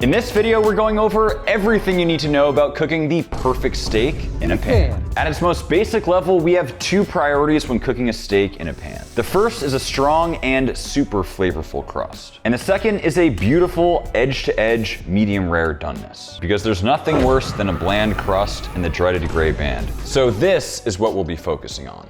In this video, we're going over everything you need to know about cooking the perfect steak in a pan. At its most basic level, we have two priorities when cooking a steak in a pan. The first is a strong and super flavorful crust. And the second is a beautiful edge-to-edge medium rare doneness. Because there's nothing worse than a bland crust in the dreaded gray band. So this is what we'll be focusing on.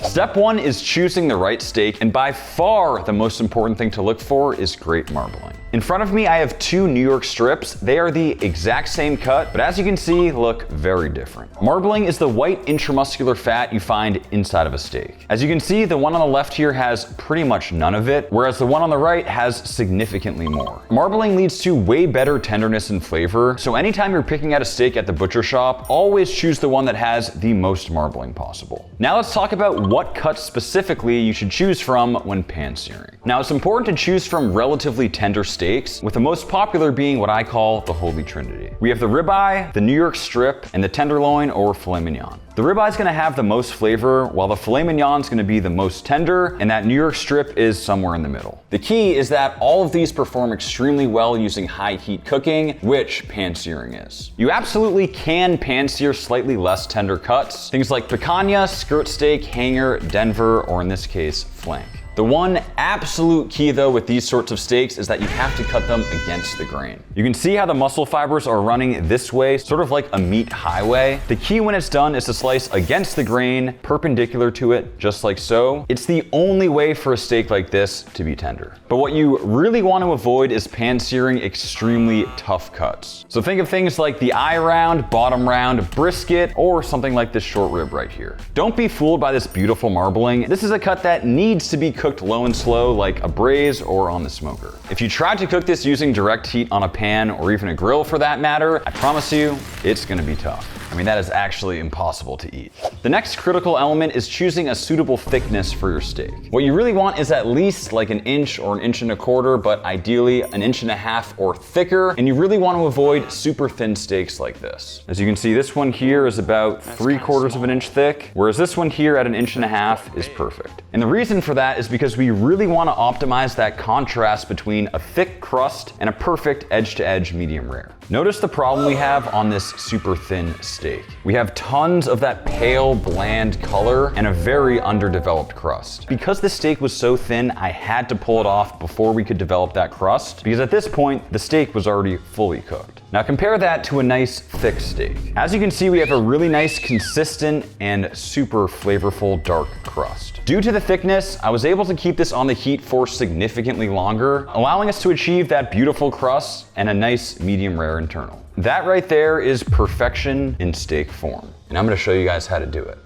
Step one is choosing the right steak, and by far the most important thing to look for is great marbling. In front of me, I have two New York strips. They are the exact same cut, but as you can see, look very different. Marbling is the white intramuscular fat you find inside of a steak. As you can see, the one on the left here has pretty much none of it, whereas the one on the right has significantly more. Marbling leads to way better tenderness and flavor, so anytime you're picking out a steak at the butcher shop, always choose the one that has the most marbling possible. Now let's talk about what cuts specifically you should choose from when pan-searing. Now it's important to choose from relatively tender steaks, with the most popular being what I call the Holy Trinity. We have the ribeye, the New York strip, and the tenderloin or filet mignon. The ribeye is going to have the most flavor, while the filet mignon is going to be the most tender, and that New York strip is somewhere in the middle. The key is that all of these perform extremely well using high heat cooking, which pan-searing is. You absolutely can pan-sear slightly less tender cuts, things like picanha, skirt steak, hanger, Denver, or in this case, flank. The one absolute key though with these sorts of steaks is that you have to cut them against the grain. You can see how the muscle fibers are running this way, sort of like a meat highway. The key when it's done is to slice against the grain, perpendicular to it, just like so. It's the only way for a steak like this to be tender. But what you really want to avoid is pan-searing extremely tough cuts. So think of things like the eye round, bottom round, brisket, or something like this short rib right here. Don't be fooled by this beautiful marbling. This is a cut that needs to be cooked low and slow like a braise or on the smoker. If you try to cook this using direct heat on a pan or even a grill for that matter, I promise you, it's gonna be tough. I mean, that is actually impossible to eat. The next critical element is choosing a suitable thickness for your steak. What you really want is at least like an inch or an inch and a quarter, but ideally an inch and a half or thicker. And you really want to avoid super thin steaks like this. As you can see, this one here is about 3/4 of an inch thick, whereas this one here at an inch and a half is perfect. And the reason for that is because we really want to optimize that contrast between a thick crust and a perfect edge-to-edge medium rare. Notice the problem we have on this super thin steak. We have tons of that pale, bland color and a very underdeveloped crust. Because the steak was so thin, I had to pull it off before we could develop that crust, because at this point, the steak was already fully cooked. Now compare that to a nice thick steak. As you can see, we have a really nice, consistent, and super flavorful dark crust. Due to the thickness, I was able to keep this on the heat for significantly longer, allowing us to achieve that beautiful crust and a nice medium rare internal. That right there is perfection in steak form. And I'm gonna show you guys how to do it.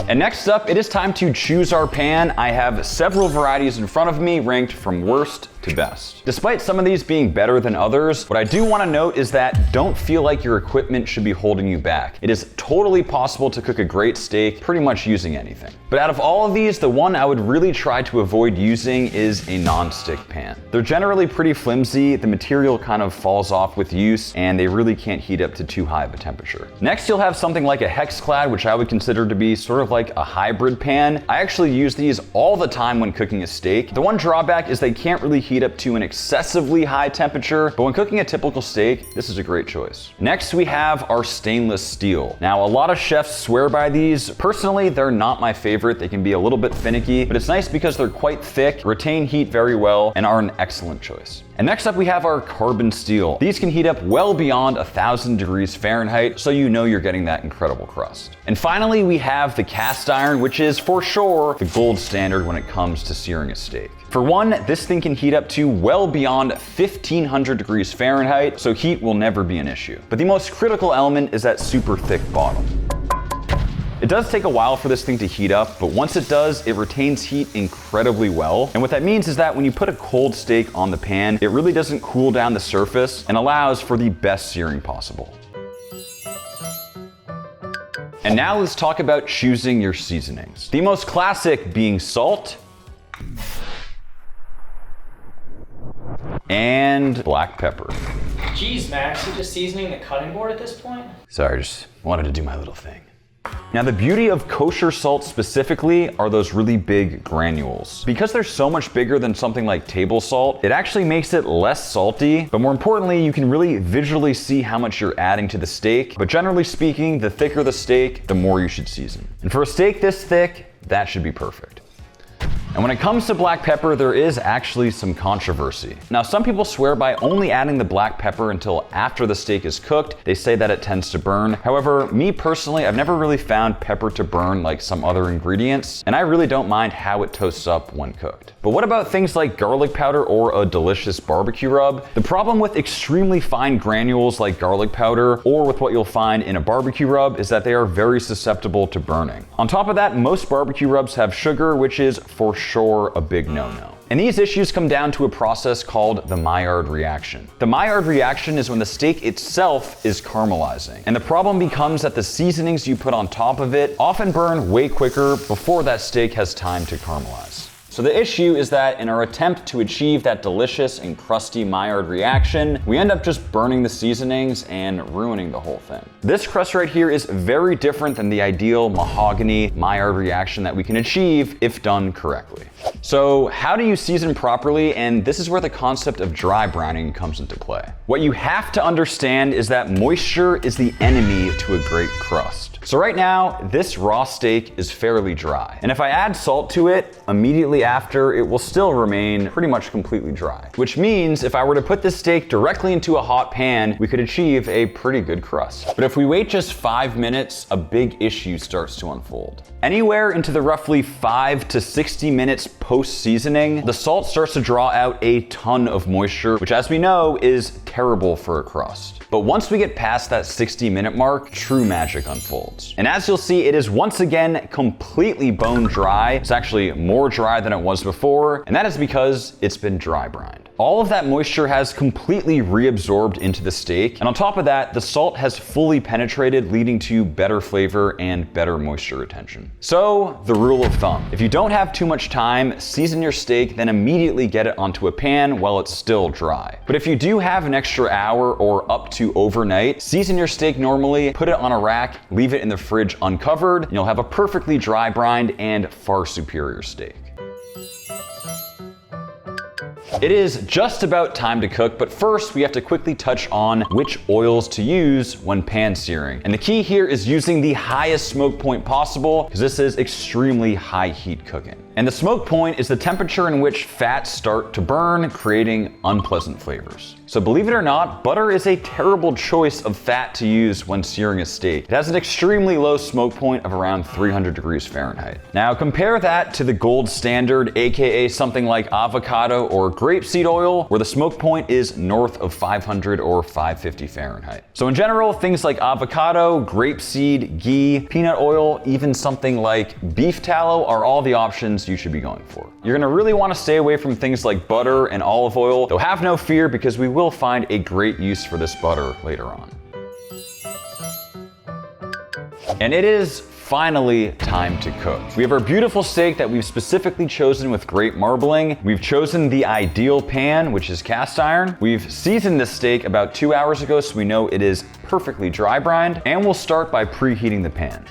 And next up, it is time to choose our pan. I have several varieties in front of me ranked from worst to best. Despite some of these being better than others, what I do want to note is that don't feel like your equipment should be holding you back. It is totally possible to cook a great steak pretty much using anything. But out of all of these, the one I would really try to avoid using is a non-stick pan. They're generally pretty flimsy, the material kind of falls off with use, and they really can't heat up to too high of a temperature. Next, you'll have something like a Hexclad, which I would consider to be sort of like a hybrid pan. I actually use these all the time when cooking a steak. The one drawback is they can't really heat up to an excessively high temperature, but when cooking a typical steak, this is a great choice. Next, we have our stainless steel. Now, a lot of chefs swear by these. Personally, they're not my favorite. They can be a little bit finicky, but it's nice because they're quite thick, retain heat very well, and are an excellent choice. And next up, we have our carbon steel. These can heat up well beyond 1,000 degrees Fahrenheit, so you know you're getting that incredible crust. And finally, we have the cast iron, which is for sure the gold standard when it comes to searing a steak. For one, this thing can heat up to well beyond 1,500 degrees Fahrenheit, so heat will never be an issue. But the most critical element is that super thick bottom. It does take a while for this thing to heat up, but once it does, it retains heat incredibly well. And what that means is that when you put a cold steak on the pan, it really doesn't cool down the surface and allows for the best searing possible. And now let's talk about choosing your seasonings. The most classic being salt and black pepper. Jeez, Max, you just seasoning the cutting board at this point? Sorry, just wanted to do my little thing. Now, the beauty of kosher salt specifically are those really big granules. Because they're so much bigger than something like table salt, it actually makes it less salty, but more importantly, you can really visually see how much you're adding to the steak. But generally speaking, the thicker the steak, the more you should season. And for a steak this thick, that should be perfect. And when it comes to black pepper, there is actually some controversy. Now, some people swear by only adding the black pepper until after the steak is cooked. They say that it tends to burn. However, me personally, I've never really found pepper to burn like some other ingredients, and I really don't mind how it toasts up when cooked. But what about things like garlic powder or a delicious barbecue rub? The problem with extremely fine granules like garlic powder or with what you'll find in a barbecue rub is that they are very susceptible to burning. On top of that, most barbecue rubs have sugar, which is for sure a big no-no. And these issues come down to a process called the Maillard reaction. The Maillard reaction is when the steak itself is caramelizing. And the problem becomes that the seasonings you put on top of it often burn way quicker before that steak has time to caramelize. So the issue is that in our attempt to achieve that delicious and crusty Maillard reaction, we end up just burning the seasonings and ruining the whole thing. This crust right here is very different than the ideal mahogany Maillard reaction that we can achieve if done correctly. So how do you season properly? And this is where the concept of dry brining comes into play. What you have to understand is that moisture is the enemy to a great crust. So right now, this raw steak is fairly dry. And if I add salt to it, immediately after, it will still remain pretty much completely dry. Which means if I were to put this steak directly into a hot pan, we could achieve a pretty good crust. But if we wait just 5 minutes, a big issue starts to unfold. Anywhere into the roughly 5 to 60 minutes post-seasoning, the salt starts to draw out a ton of moisture, which as we know is terrible for a crust. But once we get past that 60-minute mark, true magic unfolds. And as you'll see, it is once again completely bone dry. It's actually more dry than it was before, and that is because it's been dry brined. All of that moisture has completely reabsorbed into the steak, and on top of that, the salt has fully penetrated, leading to better flavor and better moisture retention. So, the rule of thumb. If you don't have too much time, season your steak, then immediately get it onto a pan while it's still dry. But if you do have an extra hour or up to overnight, season your steak normally, put it on a rack, leave it in the fridge uncovered, and you'll have a perfectly dry brined and far superior steak. It is just about time to cook, but first we have to quickly touch on which oils to use when pan-searing. And the key here is using the highest smoke point possible, because this is extremely high heat cooking. And the smoke point is the temperature in which fats start to burn, creating unpleasant flavors. So believe it or not, butter is a terrible choice of fat to use when searing a steak. It has an extremely low smoke point of around 300 degrees Fahrenheit. Now compare that to the gold standard, aka something like avocado or grapeseed oil, where the smoke point is north of 500 or 550 Fahrenheit. So in general, things like avocado, grapeseed, ghee, peanut oil, even something like beef tallow are all the options you should be going for. You're gonna really wanna stay away from things like butter and olive oil, though have no fear because we will find a great use for this butter later on. And it is finally time to cook. We have our beautiful steak that we've specifically chosen with great marbling. We've chosen the ideal pan, which is cast iron. We've seasoned this steak about 2 hours ago, so we know it is perfectly dry brined, and we'll start by preheating the pan.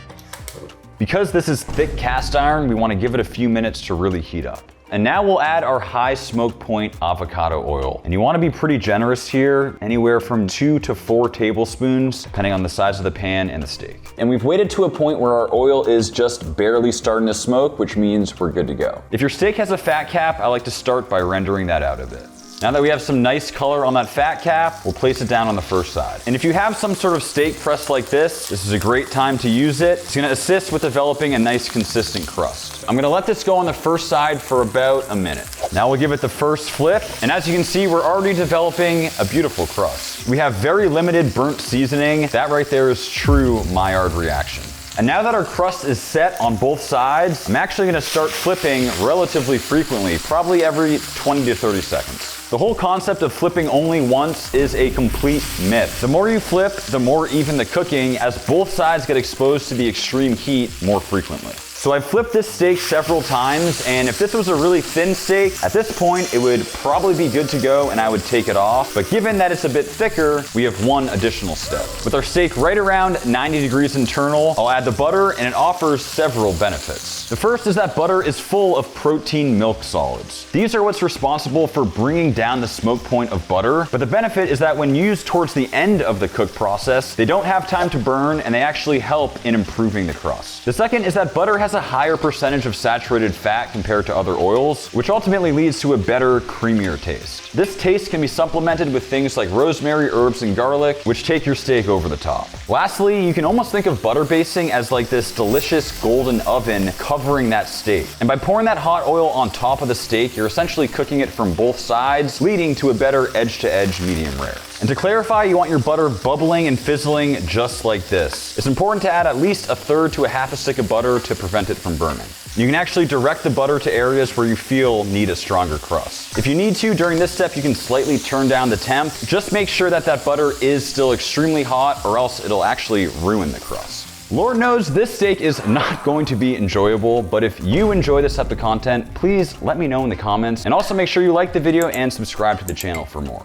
Because this is thick cast iron, we want to give it a few minutes to really heat up. And now we'll add our high smoke point avocado oil. And you want to be pretty generous here, anywhere from 2 to 4 tablespoons, depending on the size of the pan and the steak. And we've waited to a point where our oil is just barely starting to smoke, which means we're good to go. If your steak has a fat cap, I like to start by rendering that out a bit. Now that we have some nice color on that fat cap, we'll place it down on the first side. And if you have some sort of steak press like this is a great time to use it. It's gonna assist with developing a nice consistent crust. I'm gonna let this go on the first side for about a minute. Now we'll give it the first flip, and as you can see, we're already developing a beautiful crust. We have very limited burnt seasoning. That right there is true Maillard reaction. And now that our crust is set on both sides, I'm actually gonna start flipping relatively frequently, probably every 20 to 30 seconds. The whole concept of flipping only once is a complete myth. The more you flip, the more even the cooking, as both sides get exposed to the extreme heat more frequently. So I've flipped this steak several times, and if this was a really thin steak, at this point it would probably be good to go and I would take it off. But given that it's a bit thicker, we have one additional step. With our steak right around 90 degrees internal, I'll add the butter, and it offers several benefits. The first is that butter is full of protein milk solids. These are what's responsible for bringing down the smoke point of butter, but the benefit is that when used towards the end of the cook process, they don't have time to burn and they actually help in improving the crust. The second is that butter has a higher percentage of saturated fat compared to other oils, which ultimately leads to a better, creamier taste. This taste can be supplemented with things like rosemary, herbs, and garlic, which take your steak over the top. Lastly, you can almost think of butter basting as like this delicious golden oven covering that steak. And by pouring that hot oil on top of the steak, you're essentially cooking it from both sides, leading to a better edge-to-edge medium rare. And to clarify, you want your butter bubbling and fizzling just like this. It's important to add at least a third to a half a stick of butter to prevent it from burning. You can actually direct the butter to areas where you feel need a stronger crust. If you need to, during this step, you can slightly turn down the temp. Just make sure that that butter is still extremely hot, or else it'll actually ruin the crust. Lord knows this steak is not going to be enjoyable, but if you enjoy this type of content, please let me know in the comments, and also make sure you like the video and subscribe to the channel for more.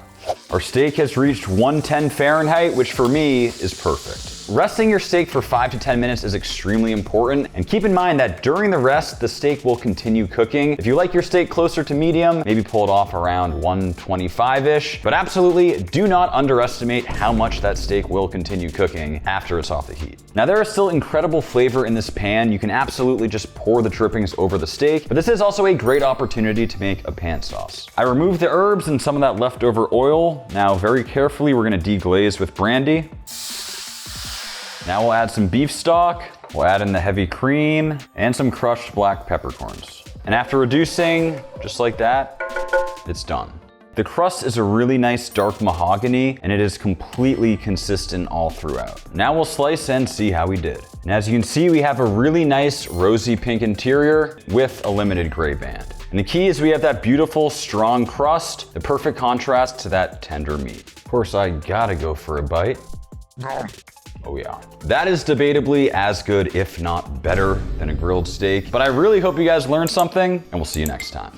Our steak has reached 110 Fahrenheit, which for me is perfect. Resting your steak for 5 to 10 minutes is extremely important, and keep in mind that during the rest, the steak will continue cooking. If you like your steak closer to medium, maybe pull it off around 125-ish, but absolutely do not underestimate how much that steak will continue cooking after it's off the heat. Now there is still incredible flavor in this pan. You can absolutely just pour the drippings over the steak, but this is also a great opportunity to make a pan sauce. I removed the herbs and some of that leftover oil. Now very carefully, we're gonna deglaze with brandy. Now we'll add some beef stock, we'll add in the heavy cream, and some crushed black peppercorns. And after reducing, just like that, it's done. The crust is a really nice dark mahogany, and it is completely consistent all throughout. Now we'll slice and see how we did. And as you can see, we have a really nice rosy pink interior with a limited gray band. And the key is we have that beautiful, strong crust, the perfect contrast to that tender meat. Of course, I gotta go for a bite. Oh yeah. That is debatably as good, if not better, than a grilled steak. But I really hope you guys learned something, and we'll see you next time.